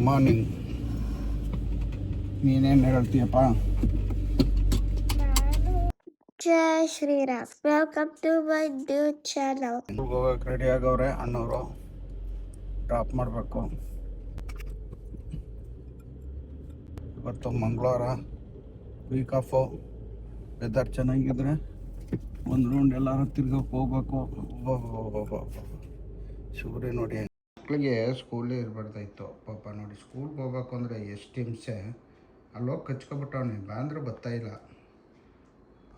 Morning. ನೀನೇನು ಹೇಳ್ತೀಯಪ್ಪ? Jai Shriram. Welcome to my new channel. ಹೋಗಕ್ಕೆ ರೆಡಿ ಆಗವ್ರೆ ಅಣ್ಣವರು. ಡ್ರಾಪ್ ಮಾಡಬೇಕು. ಇವತ್ತು ಮಂಗಳವಾರ, ವೀಕ್ ಆಫು. ವೆದರ್ ಚೆನ್ನಾಗಿದ್ರೆ ಒಂದು ರೌಂಡ್ ಎಲ್ಲರೂ ತಿರ್ಗಕ್ಕೆ ಹೋಗ್ಬೇಕು. ಸೂರ್ಯ ನೋಡಿ, ಮಕ್ಕಳಿಗೆ ಸ್ಕೂಲೇ ಇರಬಾರ್ದಾಯ್ತು ಪಾಪ. ನೋಡಿ ಸ್ಕೂಲ್ಗೆ ಹೋಗ್ಬೇಕು ಅಂದರೆ ಎಷ್ಟು ಹಿಂಸೆ. ಅಲ್ಲೋಗಿ ಕಚ್ಕೊಬಿಟ್ಟವನೆ, ಬಾಂದ್ರೆ ಬರ್ತಾಯಿಲ್ಲ.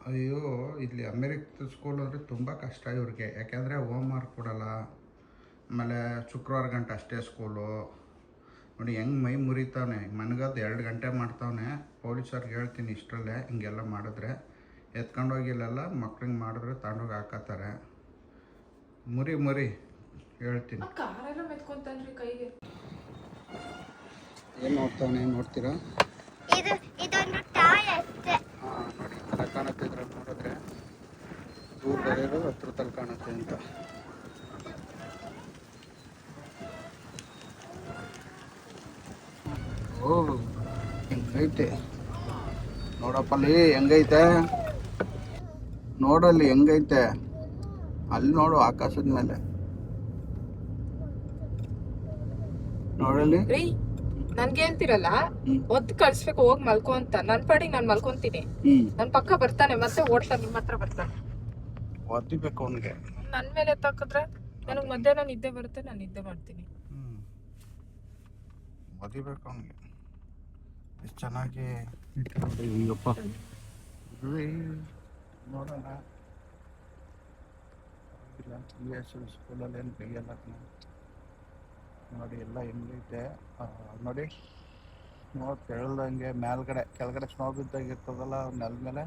ಅಯ್ಯೋ, ಇಲ್ಲಿ ಅಮೇರಿಕದ ಸ್ಕೂಲ್ ಅಂದರೆ ತುಂಬ ಕಷ್ಟ ಇವ್ರಿಗೆ. ಯಾಕೆಂದರೆ ಹೋಮ್ ವರ್ಕ್ ಕೊಡಲ್ಲ. ಆಮೇಲೆ ಶುಕ್ರವಾರ ಗಂಟೆ ಅಷ್ಟೇ ಸ್ಕೂಲು. ನೋಡಿ ಹೆಂಗೆ ಮೈ ಮುರಿತಾವನೆ. ಮನಗದು 2 ಗಂಟೆ ಮಾಡ್ತಾವನೆ. ಪೊಲೀಸವ್ರಿಗೆ ಹೇಳ್ತೀನಿ ಇಷ್ಟರಲ್ಲೇ ಹಿಂಗೆಲ್ಲ ಮಾಡಿದ್ರೆ ಎತ್ಕೊಂಡೋಗಿ ಇಲ್ಲೆಲ್ಲ ಮಕ್ಳಿಗೆ ಮಾಡಿದ್ರೆ ತಗೊಂಡೋಗಿ ಹಾಕತ್ತಾರೆ. ಮುರಿ ಹೇಳ್ತೀನಿ. ಏನು ನೋಡ್ತಾವನೆ? ಏನು ನೋಡ್ತೀರಾ? ಇದೊಂದು ಟಾಯ್ ಅಷ್ಟೇ. ಹಾಂ ನೋಡಿ, ಕಡೆ ಕಾಣುತ್ತೆ. ಇದ್ರಲ್ಲಿ ನೋಡಿದ್ರೆ ದೂರದಲ್ಲಿ ಇರೋದು ಹತ್ರದಲ್ಲಿ ಕಾಣುತ್ತೆ ಅಂತ. ಓಹ್, ಹೆಂಗೈತೆ ನೋಡಪ್ಪಲ್ಲಿ, ಹೆಂಗೈತೆ ನೋಡಲ್ಲಿ, ಹೆಂಗೈತೆ ಅಲ್ಲಿ ನೋಡು, ಆಕಾಶದ ಮೇಲೆ ನೋಡಲ್ಲಿ. ನನ್ಗೆ ಅಂತಿರಲ್ಲ, ಒದ್ದು ಕಳ್ಸ್ಬೇಕು, ಹೋಗ್ ಮಲ್ಕೊ ಅಂತ. ನನ್ ಪಾಡಿಗೆ ನಾನ್ ಮಲ್ಕೊಂತೀನಿ. ನನ್ ಪಕ್ಕ ಬರ್ತಾನೆ, ಮತ್ತೆ ಓಡ್ತಾ ನಿಮ್ ಹತ್ರ ಬರ್ತಾನೆ. ಒದ್ದಿಬೇಕು ಅವನಿಗೆ. ನನ್ ಮೇಲೆ ಎತ್ತಾಕಿದ್ರೆ ನನಗ್ ಮಧ್ಯಾಹ್ನ ನಿದ್ದೆ ಬರುತ್ತೆ, ನಾನು ನಿದ್ದೆ ಮಾಡ್ತೀನಿ. ಒದಿಬೇಕು ಅವನಿಗೆ. ಎಷ್ಟು ಚೆನ್ನಾಗಿ ನೋಡಿ. ಈಗಪ್ಪ ನೋಡೋಣ. ಸ್ಕೂಲಲ್ಲಿ ಏನು ಕೈಯಲ್ಲ ನೋಡಿ, ಎಲ್ಲ ಹೆಂಗೈತೆ ನೋಡಿ. ಕೇಳ್ದಂಗೆ ಮೇಲ್ಗಡೆ ಕೆಳಗಡೆ ಸ್ನೋ ಬಿದ್ದಾಗಿರ್ತದಲ್ಲ ನೆಲದ ಮೇಲೆ,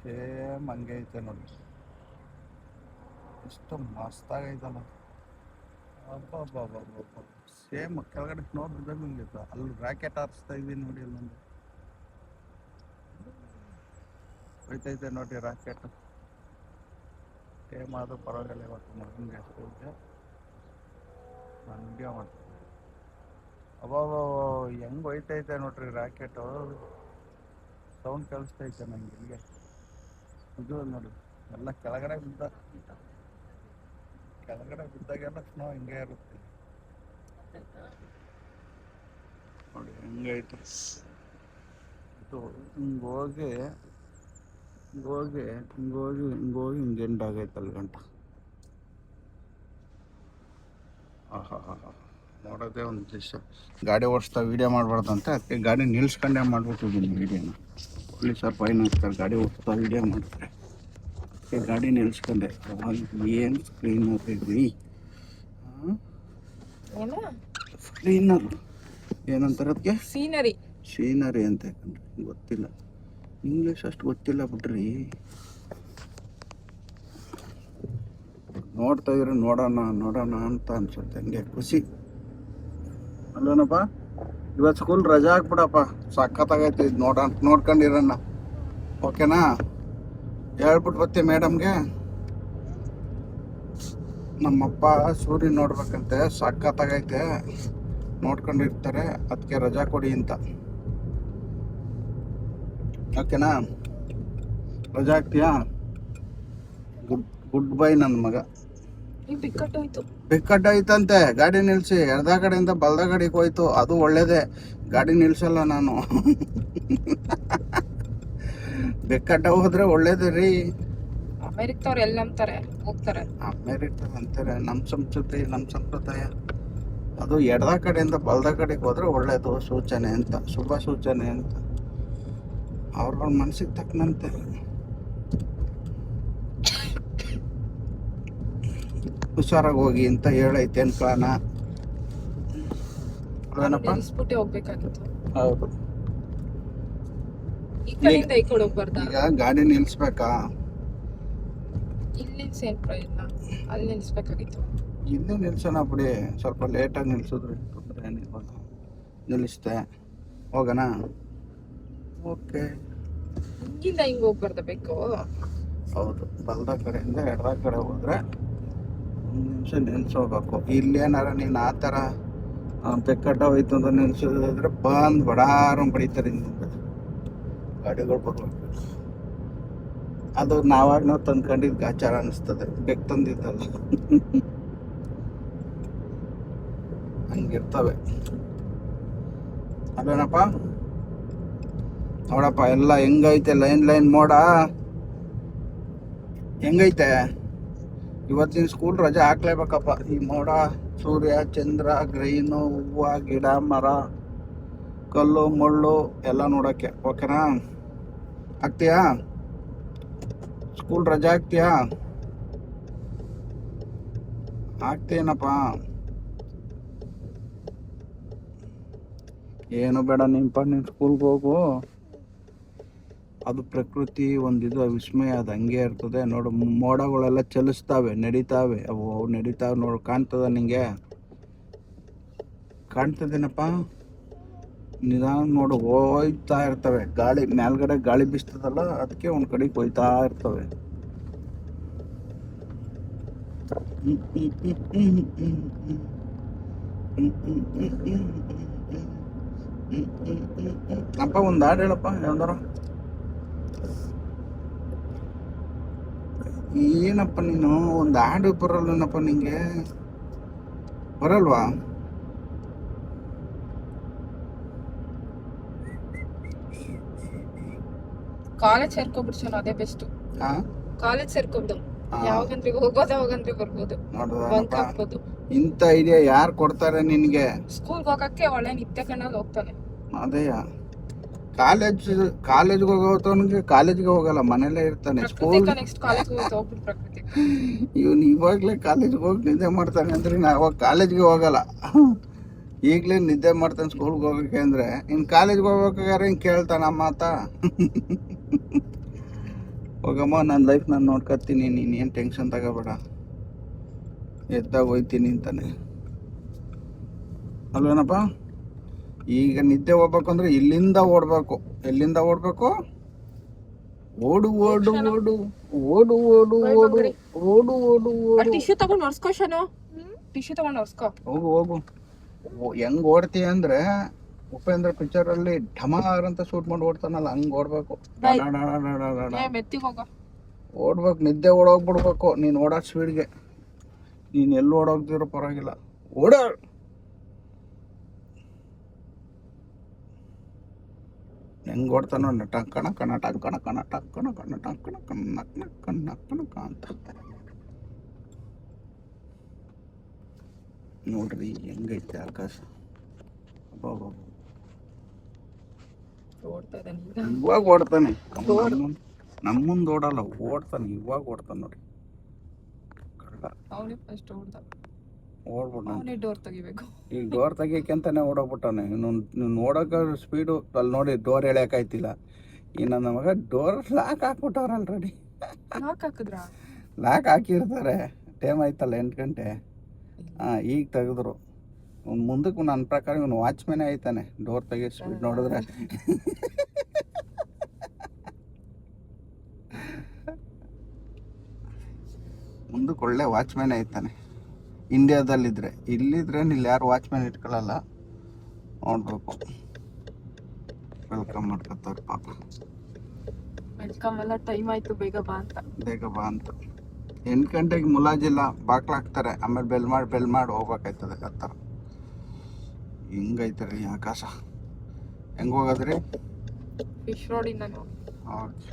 ಸೇಮ್ ಹಂಗೆ ಐತೆ ನೋಡಿ. ಎಷ್ಟು ಮಸ್ತಾಗೈತಲ್ಲ. ಅಬ್ಬಬ್ಬಬ್ಬಬ್ಬ, ಸೇಮ್ ಕೆಳಗಡೆ ಸ್ನೋ ಬಿದ್ದಾಗ ಹಿಂಗಿತ್ತು. ಅಲ್ಲಿ ರಾಕೆಟ್ ಹಾರಿಸ್ತಾ ಇದ್ದೀನಿ ನೋಡಿ, ಅಲ್ಲೊಂದು ಹೋಯ್ತೈತೆ ನೋಡಿ ರಾಕೆಟ್. ಸೇಮ್ ಆದರೂ ಪರವಾಗಿಲ್ಲ. ಇವತ್ತು ಮಗನಿಗೆ ಸ್ಕೂಲ್ಗೆ ನನಗೆ ಮಾಡ್ತೀನಿ. ಅಬ್ಬಬ್ಬ, ಹೆಂಗೆ ಹೋಯ್ತೈತೆ ನೋಡ್ರಿ ರಾಕೆಟು. ಸೌಂಡ್ ಕೇಳಿಸ್ತೈತೆ ನನಗೆ ಇಲ್ಲಿಗೆ. ಇದು ನೋಡಿ, ಎಲ್ಲ ಕೆಳಗಡೆ ಬಿದ್ದಾಗೆಲ್ಲ ಸ್ನೋ ಹಿಂಗೆ ಇರುತ್ತೆ ನೋಡಿ. ಹೆಂಗೈತೆ ಇದು. ಹಿಂಗೋಗಿ ಹಿಂಗೆಂಡಾಗೈತೆ ಅಲ್ಲಿ ಗಂಟ. ಆಹಾ, ನೋಡೋದೇ ಒಂದು ದಿವಸ. ಗಾಡಿ ಓಡಿಸ್ತಾ ವೀಡಿಯೋ ಮಾಡಬಾರ್ದಂತೆ, ಅದಕ್ಕೆ ಗಾಡಿ ನಿಲ್ಸ್ಕೊಂಡೇ ಮಾಡ್ಬಿಟ್ಟಿದ್ದೀನಿ ವೀಡಿಯೋನ. ಪೊಲೀಸರು ಫೈನ್ ಹಾಕ್ತಾರೆ ಗಾಡಿ ಓಡಿಸ್ತಾ ವೀಡಿಯೋ ಮಾಡ್ತಾರೆ. ಅದಕ್ಕೆ ಗಾಡಿ ನಿಲ್ಸ್ಕೊಂಡೆ. ಏನು ಸ್ಕ್ರೀನರ್ ಇದ್ವಿ, ಸ್ಕ್ರೀನರ್ ಏನಂತಾರೆ ಅದಕ್ಕೆ? ಸೀನರಿ ಅಂತ. ಯಾಕಂದ್ರೆ ಗೊತ್ತಿಲ್ಲ, ಇಂಗ್ಲೀಷ್ ಅಷ್ಟು ಗೊತ್ತಿಲ್ಲ ಬಿಡ್ರಿ. ನೋಡ್ತಾ ಇದ್ರೆ ನೋಡೋಣ ಅಂತ ಅನ್ಸುತ್ತೆ. ಹಂಗೆ ಖುಷಿ ಅಲ್ವೇನಪ್ಪ? ಇವತ್ತು ಸ್ಕೂಲ್ ರಜಾ ಹಾಕ್ಬಿಡಪ್ಪ, ಸಖತ್ತಾಗೈತೆ. ಇದು ನೋಡ್ಕೊಂಡಿರೋಣ. ಓಕೆನಾ? ಹೇಳ್ಬಿಟ್ಟು ಬರ್ತೀವಿ ಮೇಡಮ್ಗೆ. ನಮ್ಮಪ್ಪ ಸೂರ್ಯ ನೋಡ್ಬೇಕಂತೆ, ಸಖತ್ತಾಗೈತೆ, ನೋಡ್ಕೊಂಡಿರ್ತಾರೆ, ಅದಕ್ಕೆ ರಜಾ ಕೊಡಿ ಅಂತ. ಓಕೆನಾ? ರಜಾ ಹಾಕ್ತೀಯಾ? ಗುಡ್ ಬೈ ನನ್ನ ಮಗ. ಬಿಕ್ಕಟ್ಟಾಯ್ತಂತೆ. ಗಾಡಿ ನಿಲ್ಸಿ, ಎಡದ ಕಡೆಯಿಂದ ಬಲ್ದ ಕಡೆಗೆ ಹೋಯ್ತು. ಅದು ಒಳ್ಳೇದೇ, ಗಾಡಿ ನಿಲ್ಸಲ್ಲ ನಾನು. ಬೆಕ್ಕಟ್ಟ ಹೋದ್ರೆ ಒಳ್ಳೇದೇ ರೀ. ಅಮೆರಿಕದವ್ರು ಎಲ್ಲ ಅಂತಾರೆ, ಹೋಗ್ತಾರೆ. ಅಮೆರಿಕ ಅಂತಾರೆ. ನಮ್ಮ ಸಂಸ್ಕೃತಿ, ನಮ್ಮ ಸಂಪ್ರದಾಯ ಅದು. ಎಡದ ಕಡೆಯಿಂದ ಬಲ್ದ ಕಡೆಗೆ ಹೋದ್ರೆ ಒಳ್ಳೇದು ಸೂಚನೆ ಅಂತ, ಶುಭ ಸೂಚನೆ ಅಂತ. ಅವ್ರವ್ರ ಮನಸ್ಸಿಗೆ ತಕ್ಕನಂತೆ. ಹುಷಾರಾಗಿ ಹೋಗಿ ಅಂತ ಹೇಳೈತೆ ಅನ್ಕೊಳ್ಳೋಣ. ಹೋಗ್ಬೇಕಾಗಿತ್ತು. ಹೌದು. ಈಗ ಗಾಡಿ ನಿಲ್ಸ್ಬೇಕಾ? ಇಲ್ಲಿ ಅಲ್ಲಿ ನಿಲ್ಸ್ಬೇಕಾಗಿತ್ತು. ಇಲ್ಲೇ ನಿಲ್ಸೋಣ ಬಿಡಿ, ಸ್ವಲ್ಪ ಲೇಟಾಗಿ ನಿಲ್ಸಿದ್ರೆ ತೊಂದರೆ ಏನಿಲ್ಲ. ನಿಲ್ಲಿಸ್ತೆ, ಹೋಗೋಣ. ಓಕೆ. ಹಿಂಗಿಂದ ಹಿಂಗೆ ಹೋಗ್ಬಾರ್ದ ಬೇಕು? ಹೌದು, ಬಲ್ದ ಕಡೆಯಿಂದ ಎಡದ ಕಡೆ ಹೋದ್ರೆ 1 ನಿಮಿಷ ನಿಲ್ಸೋಗ್ಬೇಕು. ಇಲ್ಲೇನಾರ ನೀನು ಆ ಥರ ಬೆಕ್ಕಟ್ಟ ಹೋಯ್ತು ಅಂತ ನೆನ್ಸಿದ್ರೆ ಬಂದ್ ಬಡಾರಂ ಬಡಿತಾರೆ ಹಿಂದೆ ಗಾಡಿಗಳು ಬರ್ಬೇಕು. ಅದು ನಾವು ತಂದ್ಕೊಂಡಿದ್ ಗಾಚಾರ ಅನಿಸ್ತದೆ, ಬೆಕ್ ತಂದಿದ್ದಲ್ಲ. ಹಂಗಿರ್ತವೆ ಅಲ್ವೇನಪ್ಪ. ನೋಡಪ್ಪ ಎಲ್ಲ ಹೆಂಗೈತೆ, ಲೈನ್ ಲೈನ್ ಮೋಡ ಹೆಂಗೈತೆ. ಇವತ್ತಿನ ಸ್ಕೂಲ್ ರಜೆ ಹಾಕ್ಲೇಬೇಕಪ್ಪ. ಈ ಮೋಡ, ಸೂರ್ಯ, ಚಂದ್ರ, ಗ್ರೈನು, ಹೂವು, ಗಿಡ, ಮರ, ಕಲ್ಲು, ಮುಳ್ಳು ಎಲ್ಲ ನೋಡೋಕ್ಕೆ. ಓಕೆನಾ? ಆಗ್ತೀಯಾ? ಸ್ಕೂಲ್ ರಜೆ ಹಾಕ್ತೀಯಾ? ಆಗ್ತೀನಪ್ಪ. ಏನು ಬೇಡ ನಿಂಪ, ನೀನು ಸ್ಕೂಲ್ಗೆ ಹೋಗು. ಅದು ಪ್ರಕೃತಿ ಒಂದಿದು ವಿಸ್ಮಯ, ಅದು ಹಂಗೆ ಇರ್ತದೆ. ನೋಡು, ಮೋಡಗಳೆಲ್ಲ ಚಲಿಸ್ತಾವೆ, ನಡೀತಾವೆ. ಅವು ನಡೀತಾವೆ ನೋಡು. ಕಾಣ್ತದ ನಿಂಗೆ? ಕಾಣ್ತದೇನಪ್ಪ? ನಿಧಾನ ನೋಡು, ಹೋಯ್ತಾ ಇರ್ತವೆ. ಗಾಳಿ ಮೇಲ್ಗಡೆ ಗಾಳಿ ಬೀಸ್ತದಲ್ಲ, ಅದಕ್ಕೆ ಒಂದ್ ಕಡೆಗೆ ಹೋಯ್ತಾ ಇರ್ತವೆ. ಅಪ್ಪ ಒಂದು ಹಾಡು ಹೇಳಪ್ಪ ಯಾವ್ದಾರ. ಏನಪ್ಪ ನೀನು ಒಂದು ಹಾಡು ಬರಲ್ಲನಪ್ಪ ನಿಂಗೆ? ಬರಲ್ವಾ? ಕಾಲೇಜ್ ಸೇರ್ಕೊಬಿಡ್ಸೋಣ, ಅದೇ ಬೆಸ್ಟ್. ಕಾಲೇಜ್ ಸೇರ್ಕೊಬಿಡು. ಯಾವಾಗಂದ್ರೆ ಹೋಗೋದು, ಯಾವಾಗಂದ್ರೆ ಬರ್ಬೋದು, ಬಂಕ್ ಹಾಕ್ಬೋದು. ಇಂಥ ಐಡಿಯಾ ಯಾರು ಕೊಡ್ತಾರೆ ನಿನ್ಗೆ? ಸ್ಕೂಲ್ಗೆ ಹೋಗಕ್ಕೆ ಒಳ್ಳೆ ನಿತ್ಯ ಕಣ್ಣಲ್ಲಿ ಹೋಗ್ತಾನೆ. ಅದೇಯ, ಕಾಲೇಜ್ಗೆ ಹೋಗೋತವನಿಗೆ ಕಾಲೇಜ್ಗೆ ಹೋಗಲ್ಲ, ಮನೇಲೇ ಇರ್ತಾನೆ. ಸ್ಕೂಲ್ ನೆಕ್ಸ್ಟ್ ಕಾಲೇಜ್ ಹೋಗ್ಬಿಟ್ಟು ಪ್ರಕೃತಿ. ಇವನು ಇವಾಗ್ಲೇ ಕಾಲೇಜ್ಗೆ ಹೋಗಿ ನಿದ್ದೆ ಮಾಡ್ತಾನೆ ಅಂದ್ರೆ ಅವಾಗ ಕಾಲೇಜ್ಗೆ ಹೋಗಲ್ಲ. ಈಗಲೇ ನಿದ್ದೆ ಮಾಡ್ತಾನೆ ಸ್ಕೂಲ್ಗೆ ಹೋಗಕ್ಕೆ ಅಂದ್ರೆ. ಇನ್ನು ಕಾಲೇಜ್ಗೆ ಹೋಗ್ಬೇಕಾದ್ರೆ ಹಿಂಗೆ ಕೇಳ್ತಾನ ಮಾತಾ? ಹೋಗಮ್ಮ, ನನ್ನ ಲೈಫ್ ನಾನು ನೋಡ್ಕೊತೀನಿ, ನೀನು ಏನು ಟೆನ್ಷನ್ ತಗೋಬೇಡ, ಎದ್ದಾಗ ಹೋಯ್ತೀನಿ ಅಂತಾನೆ. ಅಲ್ವೇನಪ್ಪ? ಈಗ ನಿದ್ದೆ ಹೋಗ್ಬೇಕು ಅಂದ್ರೆ ಇಲ್ಲಿಂದ ಓಡ್ಬೇಕು. ಎಲ್ಲಿಂದ ಓಡ್ಬೇಕು? ಓಡು ಓಡು ಓಡು ಓಡು ಓಡು ಓಡು ಓಡು ಓಡು ಓಡು. ಟಿಶ್ಯೂ ತಗೊಂಡು ಒರ್ಸ್ಕೋ ಶನು, ಟಿಶ್ಯೂ ತಗೊಂಡು ಒರ್ಸ್ಕೋ. ಹೋಗು ಹೋಗು. ಹೆಂಗ್ ಓಡ್ತೀಯ ಅಂದ್ರೆ ಉಪೇಂದ್ರ ಪಿಕ್ಚರ್ ಅಲ್ಲಿ ಢಮಾರ್ ಅಂತ ಶೂಟ್ ಮಾಡಿ ಓಡ್ತಾನಲ್ಲ, ಹಂಗ್ ಓಡ್ಬೇಕು. ಮೆತ್ತಿಗೆ ಹೋಗ ಓಡ್ಬೇಕು, ನಿದ್ದೆ ಓಡೋಗ್ಬಿಡ್ಬೇಕು. ನೀನ್ ಓಡೋ ಸ್ಪೀಡ್ಗೆ ನೀನ್ ಎಲ್ಲಿ ಓಡೋಗ್ದಿರೋ ಪರವಾಗಿಲ್ಲ, ಓಡ. ಹೆಂಗ್ ಓಡ್ತಾನೋ ಟಂಕಣ ಕಣ ಟಂಕಣ ಕಣ ಟಂಕಣ ಕಣ ಟಂಕಣ ಕಣ ಕಣ್ಣ ಕಣಕ ಅಂತ. ನೋಡ್ರಿ ಹೆಂಗೈತೆ ಆಕಾಶ. ಇವಾಗ ಓಡ್ತಾನೆ, ನಮ್ಮ ಮುಂದೆ ಓಡಲ್ಲ, ಓಡ್ತಾನೆ. ಇವಾಗ ಓಡ್ತಾನೆ ನೋಡಿ. ಓಡ್ಬಿಟ್ಟು ಡೋರ್ ತೆಗಿಬೇಕು. ಈಗ ಡೋರ್ ತೆಗಿಯಕ್ಕಂತಾನೆ ಓಡೋಗ್ಬಿಟ್ಟಾನೆ. ಇನ್ನು ನೋಡೋಕೆ ಸ್ಪೀಡು ಅಲ್ಲಿ ನೋಡಿ, ಡೋರ್ ಎಳ್ಯಾಕಾಯ್ತಿಲ್ಲ. ಈ ನನ್ನ ಮಗ ಡೋರ್ ಲಾಕ್ ಹಾಕ್ಬಿಟ್ಟವ್ರ ಆಲ್ರೆಡಿ. ಲಾಕ್ ಹಾಕಿದ್ರ? ಲಾಕ್ ಹಾಕಿರ್ತಾರೆ. ಟೈಮ್ ಆಯ್ತಲ್ಲ 8 ಗಂಟೆ. ಈಗ ತೆಗೆದ್ರು. ಮುಂದಕ್ಕೆ ನನ್ನ ಪ್ರಕಾರ ಇವನು ವಾಚ್ಮೆನ್ ಆಯ್ತಾನೆ. ಡೋರ್ ತೆಗಿ ಸ್ಪೀಡ್ ನೋಡಿದ್ರೆ ಮುಂದಕ್ಕೆ ಒಳ್ಳೆ ವಾಚ್ಮೆನ್ ಆಯ್ತಾನೆ. ಇಂಡಿಯಾದಲ್ಲಿದ್ರೆ, ಇಲ್ಲಿದ್ರೆ ಇಲ್ಲಿ ಯಾರು ವಾಚ್ಮೆನ್ ಇಟ್ಕೊಳ್ಳಲ್ಲ. ನೋಡ್ಬೇಕು. ವೆಲ್ಕಮ್ ಮಾಡ್ಕೊತಾರೆ ಪಾಪ. ವೆಲ್ಕಮ್ ಎಲ್ಲ ಟೈಮ್ ಆಯ್ತು, ಬೇಗ ಬಾ ಅಂತ. ಬೇಗ ಬಾ ಅಂತ. 8 ಗಂಟೆಗೆ ಮುಲಾಜಿಲ್ಲ, ಬಾಕ್ಲು ಹಾಕ್ತಾರೆ. ಆಮೇಲೆ ಬೆಲ್ ಮಾಡಿ ಹೋಗ್ಬೇಕಾಯ್ತದೆ. ಆ ಥರ ಹಿಂಗೈತೆ ರೀ ಆಕಾಶ. ಹೆಂಗೆ ಹೋಗೋದ್ರಿ? ಫಿಶ್ ರೋಡಿಂದ. ಓಕೆ.